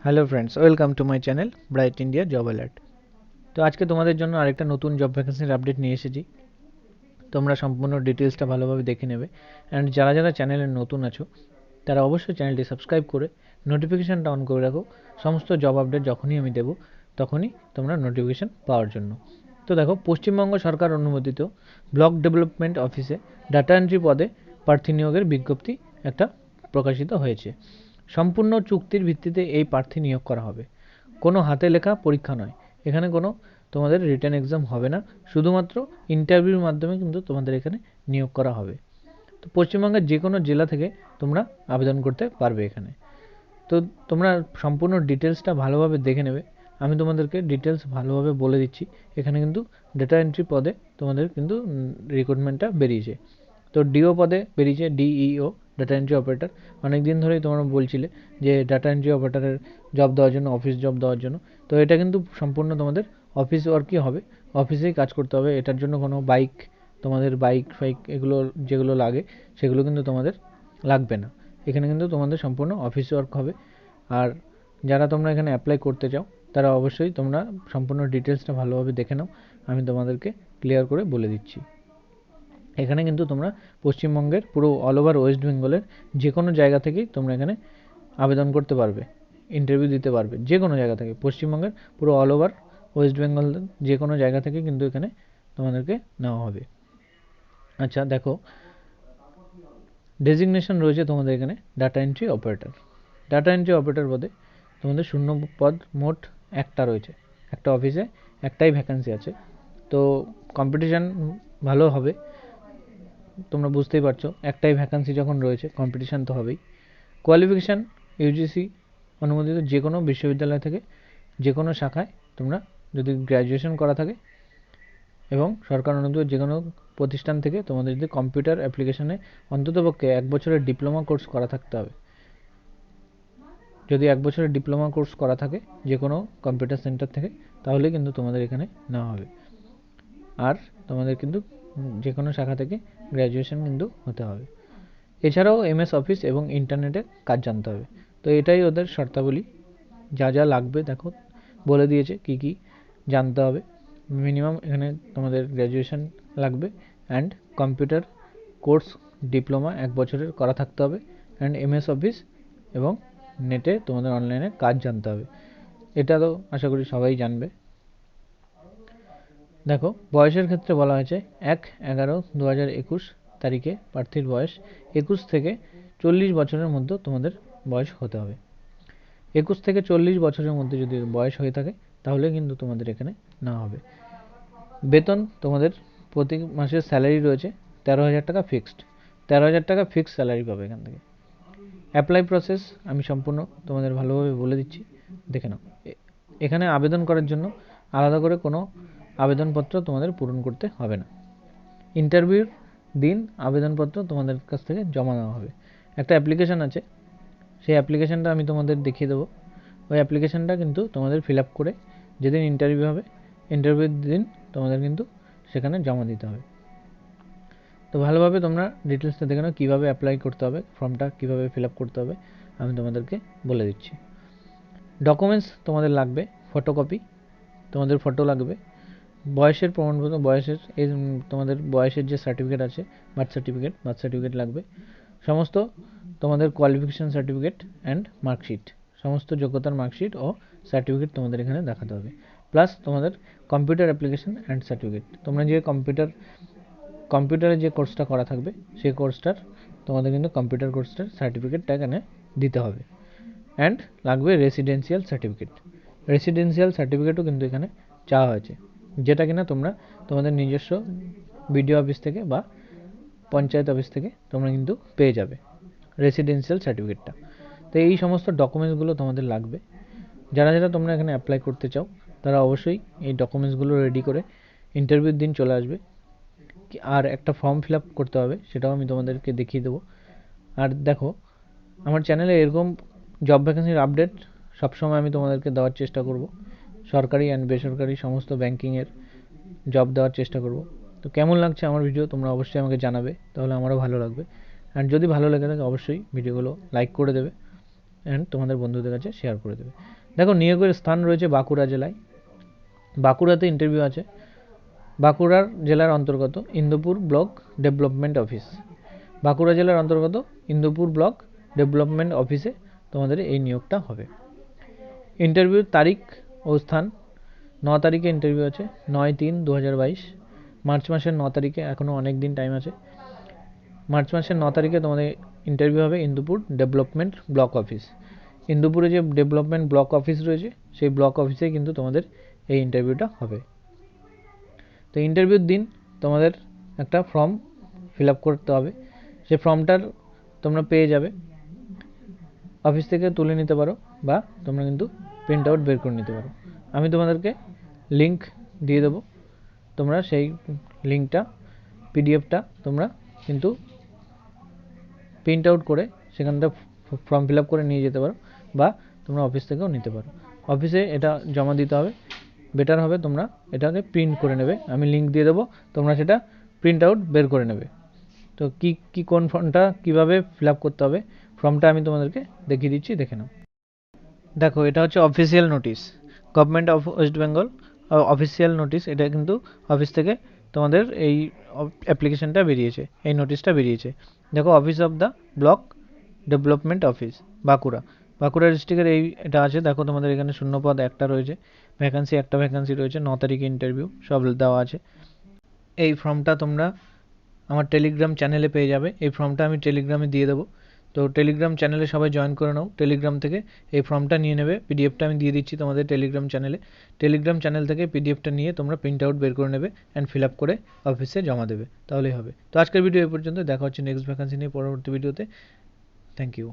Hello friends, welcome to my channel bright India job alert. তো আজকে তোমাদের জন্য আরেকটা নতুন জব ভ্যাকেন্সির আপডেট নিয়ে এসেছি। তোমরা সম্পূর্ণ ডিটেলসটা ভালোভাবে দেখে নেবে। অ্যান্ড যারা যারা চ্যানেলে নতুন আছো তারা অবশ্যই চ্যানেলটি সাবস্ক্রাইব করে নোটিফিকেশানটা অন করে রাখো। সমস্ত জব আপডেট যখনই আমি দেবো তখনই তোমরা নোটিফিকেশান পাওয়ার জন্য। তো দেখো, পশ্চিমবঙ্গ সরকার অনুমোদিত ব্লক ডেভেলপমেন্ট অফিসে ডাটা এন্ট্রি পদে প্রার্থী নিয়োগের বিজ্ঞপ্তি একটা প্রকাশিত হয়েছে। সম্পূর্ণ চুক্তির ভিত্তিতে এই প্রার্থী নিয়োগ করা হবে। কোনো হাতে লেখা পরীক্ষা নয়, এখানে কোনো তোমাদের রিটেন এক্সাম হবে না, শুধুমাত্র ইন্টারভিউর মাধ্যমে কিন্তু তোমাদের এখানে নিয়োগ করা হবে। তো পশ্চিমবঙ্গের যে কোনো জেলা থেকে তোমরা আবেদন করতে পারবে এখানে। তো তোমরা সম্পূর্ণ ডিটেলসটা ভালোভাবে দেখে নেবে। আমি তোমাদেরকে ডিটেলস ভালোভাবে বলে দিচ্ছি। এখানে কিন্তু ডেটা এন্ট্রি পদে তোমাদের কিন্তু রিক্রুটমেন্টটা বেরিয়েছে। তো ডিও পদে বেরিয়েছে ডিইও, ডাটা এন্ট্রি অপারেটর। অনেক দিন ধরেই তোমরা বলছিলে যে ডাটা এন্ট্রি অপারেটরের জব দেওয়ার জন্য, অফিস জব দেওয়ার জন্য। তো এটা কিন্তু সম্পূর্ণ তোমাদের অফিস ওয়ার্কই হবে, অফিসেই কাজ করতে হবে। এটার জন্য কোনো তোমাদের বাইক ফাইক এগুলো যেগুলো লাগে সেগুলো কিন্তু তোমাদের লাগবে না। এখানে কিন্তু তোমাদের সম্পূর্ণ অফিস ওয়ার্ক হবে। আর যারা তোমরা এখানে অ্যাপ্লাই করতে চাও তারা অবশ্যই তোমরা সম্পূর্ণ ডিটেলসটা ভালোভাবে দেখে নাও। আমি তোমাদেরকে ক্লিয়ার করে বলে দিচ্ছি। এখানে কিন্তু তোমরা পশ্চিমবঙ্গের পুরো অল ওভার ওয়েস্ট বেঙ্গলের যে কোনো জায়গা থেকেই তোমরা এখানে আবেদন করতে পারবে, ইন্টারভিউ দিতে পারবে যে কোনো জায়গা থেকে। পশ্চিমবঙ্গের পুরো অল ওভার ওয়েস্ট বেঙ্গল যে কোনো জায়গা থেকে কিন্তু এখানে তোমাদেরকে নেওয়া হবে। আচ্ছা দেখো, ডেজিগনেশন রয়েছে তোমাদের এখানে data entry operator. Data entry operator পদে তোমাদের শূন্য পদ মোট একটা রয়েছে। একটা অফিসে একটাই ভ্যাকেন্সি আছে। তো কম্পিটিশান ভালো হবে, তোমরা বুঝতেই পারছো। একটাই ভ্যাকেন্সি যখন রয়েছে কম্পিটিশান তো হবেই। কোয়ালিফিকেশান ইউজিসি অনুমোদিত যে কোনো বিশ্ববিদ্যালয় থেকে যে কোনো শাখায় তোমরা যদি গ্র্যাজুয়েশন করা থাকে, এবং সরকার অনুমোদিত যে কোনো প্রতিষ্ঠান থেকে তোমাদের যদি কম্পিউটার অ্যাপ্লিকেশনে অন্ততপক্ষে 1 বছরের ডিপ্লোমা কোর্স করা থাকতে হবে। যদি 1 বছরের ডিপ্লোমা কোর্স করা থাকে যে কোনো কম্পিউটার সেন্টার থেকে, তাহলে কিন্তু তোমাদের এখানে নেওয়া হবে। আর তোমাদের কিন্তু যে কোনো শাখা থেকে গ্র্যাজুয়েশন কিন্তু হতে হবে। এছাড়াও এমএস অফিস এবং ইন্টারনেটে কাজ জানতে হবে। তো এটাই ওদের শর্তাবলী। যা যা লাগবে দেখো বলে দিয়েছে কি কি জানতে হবে। মিনিমাম এখানে তোমাদের গ্র্যাজুয়েশন লাগবে, অ্যান্ড কম্পিউটার কোর্স ডিপ্লোমা 1 বছরের করা থাকতে হবে, অ্যান্ড এমএস অফিস এবং নেটে তোমাদের অনলাইনে কাজ জানতে হবে। এটা তো আশা করি সবাই জানবে। দেখো, বয়সের ক্ষেত্রে বলা হয়েছে 1/11/2021 তারিখে প্রার্থীর বয়স 21 থেকে 40 বছরের মধ্যে তোমাদের বয়স হতে হবে। 21 থেকে 40 বছরের মধ্যে যদি বয়স হয়ে থাকে তাহলে কিন্তু তোমাদের এখানে নেওয়া হবে। বেতন তোমাদের প্রতি মাসের স্যালারি রয়েছে 13,000 টাকা ফিক্সড। 13,000 টাকা ফিক্সড স্যালারি পাবে এখান থেকে। অ্যাপ্লাই প্রসেস আমি সম্পূর্ণ তোমাদের ভালোভাবে বলে দিচ্ছি, দেখে নাও। এখানে আবেদন করার জন্য আলাদা করে কোনো আবেদনপত্র তোমাদের পূরণ করতে হবে না। ইন্টারভিউর দিন আবেদনপত্র তোমাদের কাছ থেকে জমা নেওয়া হবে। একটা অ্যাপ্লিকেশান আছে, সেই অ্যাপ্লিকেশানটা আমি তোমাদের দেখিয়ে দেবো। ওই অ্যাপ্লিকেশানটা কিন্তু তোমাদের ফিল আপ করে যেদিন ইন্টারভিউ হবে, ইন্টারভিউর দিন তোমাদের কিন্তু সেখানে জমা দিতে হবে। তো ভালোভাবে তোমরা ডিটেলসটা দেখে নাও, কীভাবে অ্যাপ্লাই করতে হবে, ফর্মটা কীভাবে ফিল আপ করতে হবে আমি তোমাদেরকে বলে দিচ্ছি। ডকুমেন্টস তোমাদের লাগবে ফটোকপি, তোমাদের ফটো লাগবে, বয়সের প্রমাণপত্র, তোমাদের বয়সের যে সার্টিফিকেট আছে, বার্থ সার্টিফিকেট লাগবে, সমস্ত তোমাদের কোয়ালিফিকেশান সার্টিফিকেট অ্যান্ড মার্কশিট, সমস্ত যোগ্যতার মার্কশিট ও সার্টিফিকেট তোমাদের এখানে দেখাতে হবে। প্লাস তোমাদের কম্পিউটার অ্যাপ্লিকেশান অ্যান্ড সার্টিফিকেট, তোমরা যে কম্পিউটারে যে কোর্সটা করা থাকবে সেই কোর্সটার তোমাদের কিন্তু কম্পিউটার কোর্সটার সার্টিফিকেটটা এখানে দিতে হবে। অ্যান্ড লাগবে রেসিডেন্সিয়াল সার্টিফিকেটও কিন্তু এখানে চাওয়া হয়েছে, যেটা কিনা তোমরা তোমাদের নিজস্ব বিডিও অফিস থেকে বা পঞ্চায়েত অফিস থেকে তোমরা কিন্তু পেয়ে যাবে রেসিডেন্সিয়াল সার্টিফিকেটটা। তো এই সমস্ত ডকুমেন্টসগুলো তোমাদের লাগবে। যারা যারা তোমরা এখানে অ্যাপ্লাই করতে চাও তারা অবশ্যই এই ডকুমেন্টসগুলো রেডি করে ইন্টারভিউর দিন চলে আসবে। আর একটা ফর্ম ফিল আপ করতে হবে, সেটাও আমি তোমাদেরকে দেখিয়ে দেবো। আর দেখো, আমার চ্যানেলে এরকম জব ভ্যাকেন্সির আপডেট সবসময় আমি তোমাদেরকে দেওয়ার চেষ্টা করব। সরকারি অ্যান্ড বেসরকারি সমস্ত ব্যাঙ্কিংয়ের জব দেওয়ার চেষ্টা করব। তো কেমন লাগছে আমার ভিডিও তোমরা অবশ্যই আমাকে জানাবে, তাহলে আমারও ভালো লাগবে। আর যদি ভালো লেগে থাকে অবশ্যই ভিডিওগুলো লাইক করে দেবে অ্যান্ড তোমাদের বন্ধুদের কাছে শেয়ার করে দেবে। দেখো নিয়োগের স্থান রয়েছে বাঁকুড়া জেলায়। বাঁকুড়াতে ইন্টারভিউ আছে। বাঁকুড়ার জেলার অন্তর্গত Indupur block development office. Bankura জেলার অন্তর্গত ইন্দুপুর ব্লক ডেভেলপমেন্ট অফিসে তোমাদের এই নিয়োগটা হবে। ইন্টারভিউর তারিখ ও স্থান 9 তারিখে ইন্টারভিউ আছে, 9/3/2022। মার্চ মাসের 9 তারিখে, এখনও অনেক দিন টাইম আছে। মার্চ মাসের 9 তারিখে তোমাদের ইন্টারভিউ হবে ইন্দুপুর ডেভেলপমেন্ট ব্লক অফিস। ইন্দুপুরে যে ডেভেলপমেন্ট ব্লক অফিস রয়েছে সেই ব্লক অফিসে কিন্তু তোমাদের এই ইন্টারভিউটা হবে। তো ইন্টারভিউর দিন তোমাদের একটা ফর্ম ফিল আপ করতে হবে। সেই ফর্মটার তোমরা পেয়ে যাবে, অফিস থেকে তুলে নিতে পারো বা তোমরা কিন্তু প্রিন্ট আউট বের করে নিতে পারো। আমি তোমাদেরকে লিঙ্ক দিয়ে দেবো, তোমরা সেই লিঙ্কটা পিডিএফটা তোমরা কিন্তু প্রিন্ট আউট করে সেখানটা ফর্ম ফিল আপ করে নিয়ে যেতে পারো বা তোমরা অফিস থেকেও নিতে পারো। অফিসে এটা জমা দিতে হবে, বেটার হবে তোমরা এটাকে প্রিন্ট করে নেবে। আমি লিঙ্ক দিয়ে দেবো, তোমরা সেটা প্রিন্ট আউট বের করে নেবে। তো কোন ফর্মটা কীভাবে ফিল আপ করতে হবে ফর্মটা আমি তোমাদেরকে দেখিয়ে দিচ্ছি, দেখে নাও। দেখো এটা হচ্ছে official notice, government of West Bengal official notice. এটা কিন্তু অফিস থেকে তোমাদের এই অ্যাপ্লিকেশনটা বেরিয়েছে, এই নোটিশটা বেরিয়েছে। দেখো office of the block development office Bankura, Bankura ডিস্ট্রিক্টের এই এটা আছে। দেখো তোমাদের এখানে শূন্যপদ একটা রয়েছে, ভ্যাকান্সি একটা ভ্যাকান্সি রয়েছে, 9 তারিখে ইন্টারভিউ, সব দেওয়া আছে। এই ফর্মটা তোমরা আমার টেলিগ্রাম চ্যানেলে পেয়ে যাবে। এই ফর্মটা আমি টেলিগ্রামে দিয়ে দেবো, তো টেলিগ্রাম চ্যানেলে সবাই জয়েন করে নাও। টেলিগ্রাম থেকে এই ফর্মটা নিয়ে নেবে, পিডিএফটা আমি দিয়ে দিচ্ছি তোমাদের টেলিগ্রাম চ্যানেলে। টেলিগ্রাম চ্যানেল থেকে পিডিএফটা নিয়ে তোমরা প্রিন্ট আউট বের করে নেবে অ্যান্ড ফিল আপ করে অফিসে জমা দেবে, তাহলেই হবে। তো আজকের ভিডিও এই পর্যন্ত, দেখা হচ্ছে নেক্সট ভ্যাকান্সি নিয়ে পরবর্তী ভিডিওতে। Thank you.